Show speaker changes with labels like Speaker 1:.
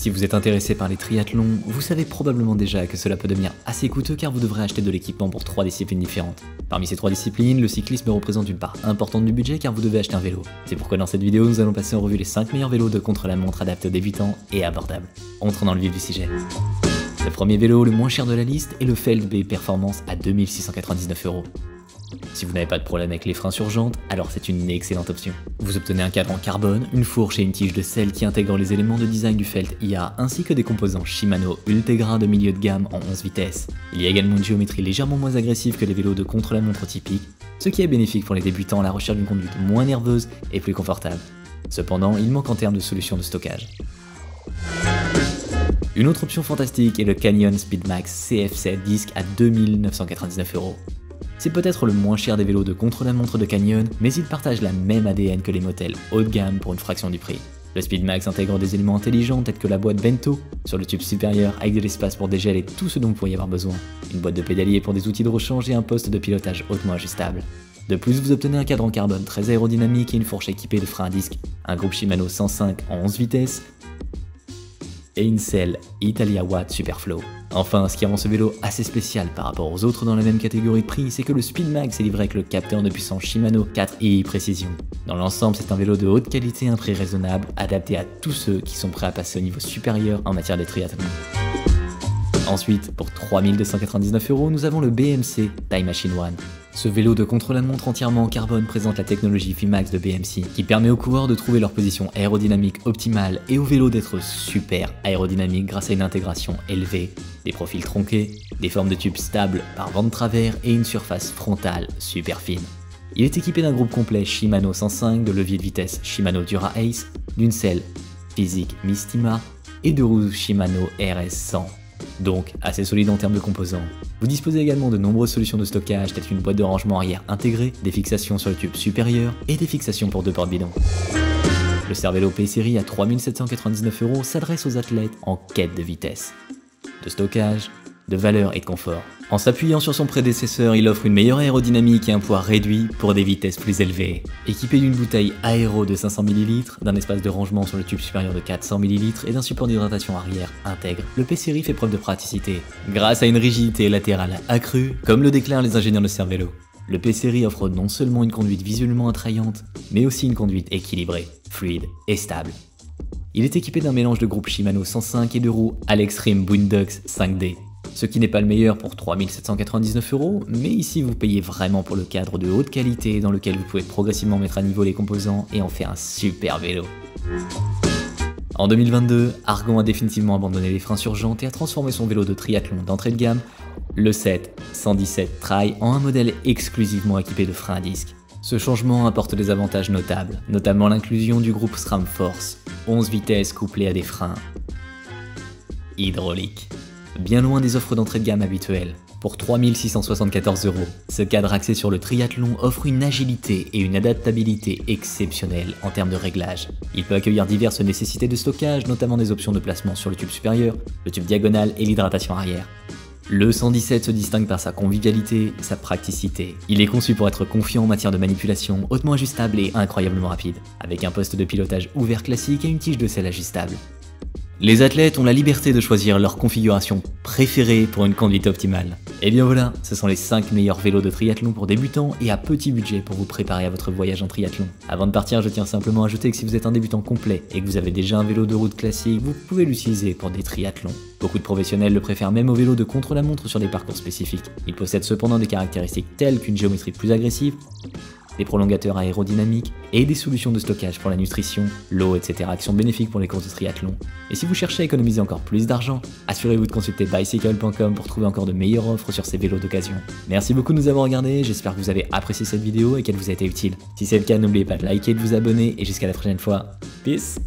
Speaker 1: Si vous êtes intéressé par les triathlons, vous savez probablement déjà que cela peut devenir assez coûteux car vous devrez acheter de l'équipement pour 3 disciplines différentes. Parmi ces 3 disciplines, le cyclisme représente une part importante du budget car vous devez acheter un vélo. C'est pourquoi dans cette vidéo, nous allons passer en revue les 5 meilleurs vélos de contre-la-montre adaptés aux débutants et abordables. Entrons dans le vif du sujet. Le premier vélo le moins cher de la liste est le Feldb Performance à 2699 €. Si vous n'avez pas de problème avec les freins sur jantes, alors c'est une excellente option. Vous obtenez un cadre en carbone, une fourche et une tige de selle qui intègrent les éléments de design du Felt IA ainsi que des composants Shimano Ultegra de milieu de gamme en 11 vitesses. Il y a également une géométrie légèrement moins agressive que les vélos de contre-la-montre typiques, ce qui est bénéfique pour les débutants à la recherche d'une conduite moins nerveuse et plus confortable. Cependant, il manque en termes de solutions de stockage. Une autre option fantastique est le Canyon Speedmax CF7 disque à 2999 €. C'est peut-être le moins cher des vélos de contre-la-montre de Canyon, mais il partage la même ADN que les modèles haut de gamme pour une fraction du prix. Le Speedmax intègre des éléments intelligents tels que la boîte Bento sur le tube supérieur avec de l'espace pour dégel tout ce dont vous pourriez avoir besoin, une boîte de pédalier pour des outils de rechange et un poste de pilotage hautement ajustable. De plus, vous obtenez un cadre en carbone très aérodynamique et une fourche équipée de freins à disque, un groupe Shimano 105 en 11 vitesses et une selle Italia Watt Superflow. Enfin, ce qui rend ce vélo assez spécial par rapport aux autres dans la même catégorie de prix, c'est que le Speedmax est livré avec le capteur de puissance Shimano 4i Precision. Dans l'ensemble, c'est un vélo de haute qualité à un prix raisonnable, adapté à tous ceux qui sont prêts à passer au niveau supérieur en matière de triathlon. Ensuite, pour 3299 €, nous avons le BMC Time Machine One. Ce vélo de contre-la-montre entièrement en carbone présente la technologie VMAX de BMC, qui permet aux coureurs de trouver leur position aérodynamique optimale et au vélo d'être super aérodynamique grâce à une intégration élevée, des profils tronqués, des formes de tubes stables par vent de travers et une surface frontale super fine. Il est équipé d'un groupe complet Shimano 105, de levier de vitesse Shimano Dura Ace, d'une selle physique Mistima et de roues Shimano RS100. Donc assez solide en termes de composants. Vous disposez également de nombreuses solutions de stockage telles qu'une boîte de rangement arrière intégrée, des fixations sur le tube supérieur et des fixations pour 2 porte-bidons. Le Cervélo P-Series à 3799 € s'adresse aux athlètes en quête de vitesse, de stockage, de valeur et de confort. En s'appuyant sur son prédécesseur, il offre une meilleure aérodynamique et un poids réduit pour des vitesses plus élevées. Équipé d'une bouteille aéro de 500 ml, d'un espace de rangement sur le tube supérieur de 400 ml et d'un support d'hydratation arrière intègre, le P-Series fait preuve de praticité, grâce à une rigidité latérale accrue, comme le déclarent les ingénieurs de Cervélo. Le P-Series offre non seulement une conduite visuellement attrayante, mais aussi une conduite équilibrée, fluide et stable. Il est équipé d'un mélange de groupe Shimano 105 et de roues Alextreme Boondocks 5D. Ce qui n'est pas le meilleur pour 3799 €, mais ici vous payez vraiment pour le cadre de haute qualité dans lequel vous pouvez progressivement mettre à niveau les composants et en faire un super vélo. En 2022, Argon a définitivement abandonné les freins sur jantes et a transformé son vélo de triathlon d'entrée de gamme, le 117 Tri, en un modèle exclusivement équipé de freins à disque. Ce changement apporte des avantages notables, notamment l'inclusion du groupe SRAM Force, 11 vitesses couplées à des freins hydrauliques. Bien loin des offres d'entrée de gamme habituelles. Pour 3674 €, ce cadre axé sur le triathlon offre une agilité et une adaptabilité exceptionnelles en termes de réglage. Il peut accueillir diverses nécessités de stockage, notamment des options de placement sur le tube supérieur, le tube diagonal et l'hydratation arrière. Le 117 se distingue par sa convivialité et sa praticité. Il est conçu pour être confiant en matière de manipulation, hautement ajustable et incroyablement rapide, avec un poste de pilotage ouvert classique et une tige de selle ajustable. Les athlètes ont la liberté de choisir leur configuration préférée pour une conduite optimale. Et bien voilà, ce sont les 5 meilleurs vélos de triathlon pour débutants et à petit budget pour vous préparer à votre voyage en triathlon. Avant de partir, je tiens simplement à ajouter que si vous êtes un débutant complet et que vous avez déjà un vélo de route classique, vous pouvez l'utiliser pour des triathlons. Beaucoup de professionnels le préfèrent même au vélo de contre-la-montre sur des parcours spécifiques. Il possède cependant des caractéristiques telles qu'une géométrie plus agressive, des prolongateurs aérodynamiques et des solutions de stockage pour la nutrition, l'eau, etc. qui sont bénéfiques pour les courses de triathlon. Et si vous cherchez à économiser encore plus d'argent, assurez-vous de consulter bicycle.com pour trouver encore de meilleures offres sur ces vélos d'occasion. Merci beaucoup de nous avoir regardés, j'espère que vous avez apprécié cette vidéo et qu'elle vous a été utile. Si c'est le cas, n'oubliez pas de liker et de vous abonner et jusqu'à la prochaine fois. Peace!